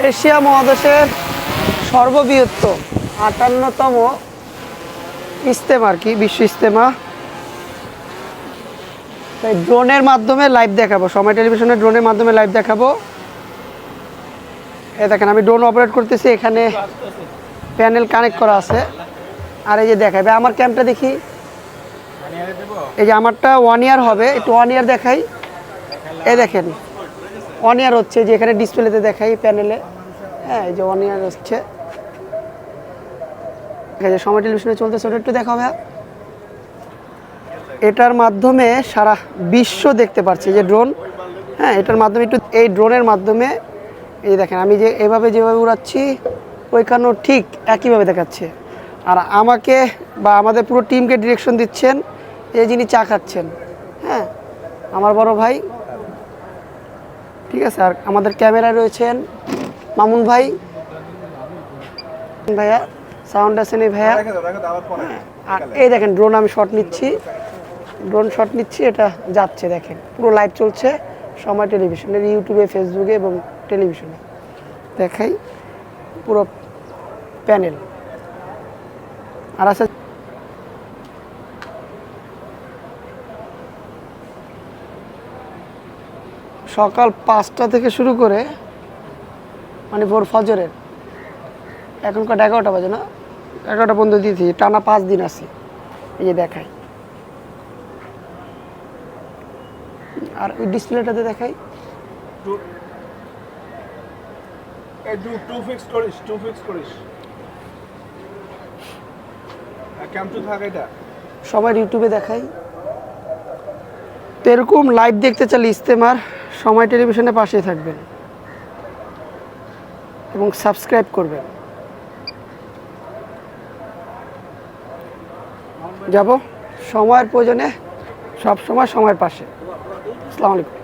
Asia মহাদেশের সর্ববৃহৎ ৫৮তম ইজতেমা আর কি, বিশ্ব ইজতেমা। তাই ড্রোনের মাধ্যমে লাইভ দেখাবো, সময় টেলিভিশনের ড্রোনের মাধ্যমে লাইভ দেখাবো। এই দেখেন আমি ড্রোন অপারেট করতেছি, এখানে প্যানেল কানেক্ট করা আছে। আর এই যে দেখাবে আমার ক্যাম্পটা দেখি, এই যে আমারটা 1 ইয়ার হবে, একটু 1 ইয়ার দেখাই। এই দেখেন 1 ইয়ার হচ্ছে, যে এখানে ডিসপ্লেতে দেখাই প্যানেলে। হ্যাঁ এই যে 1 ইয়ার হচ্ছে, এই যে সময় টেলিভিশনে চলতেছে, ওটা একটু দেখাবে। এটার মাধ্যমে সারা বিশ্ব দেখতে পাচ্ছি যে ড্রোন। হ্যাঁ এটার মাধ্যমে একটু, এই ড্রোনের মাধ্যমে এই দেখেন আমি যে এভাবে যেভাবে উড়াচ্ছি ওইখানেও ঠিক একইভাবে দেখাচ্ছে। আর আমাকে বা আমাদের পুরো টিমকে ডিরেকশন দিচ্ছেন এই যিনি চা খাচ্ছেন, হ্যাঁ আমার বড় ভাই, ঠিক আছে। আর আমাদের ক্যামেরায় রয়েছেন মামুন ভাই, ভাইয়া সাউন্ড আছেন এই ভাইয়া। আর এই দেখেন ড্রোন আমি শট নিচ্ছি, ড্রোন শট নিচ্ছি, এটা যাচ্ছে দেখেন পুরো লাইভ চলছে সময় টেলিভিশনের ইউটিউবে, ফেসবুকে এবং টেলিভিশনে দেখাই পুরো প্যানেল। আর আছে সকাল 5টা থেকে শুরু করে মানে ভোর ফজরের, এখনকার 11টা বাজে না, 11টা পর্যন্ত দিয়েছি, টানা 5 দিন আছি। এই যে দেখাই, আর ওই ডিসপ্লেটাতে দেখাই। সবার ইউটিউবে দেখাই। তো এরকম লাইভ দেখতে চাইলে ইজতেমার সময় টেলিভিশনের পাশেই থাকবেন এবং সাবস্ক্রাইব করবেন। যাব সময়ের প্রয়োজনে, সব সময় সময়ের পাশে। আসসালামু আলাইকুম।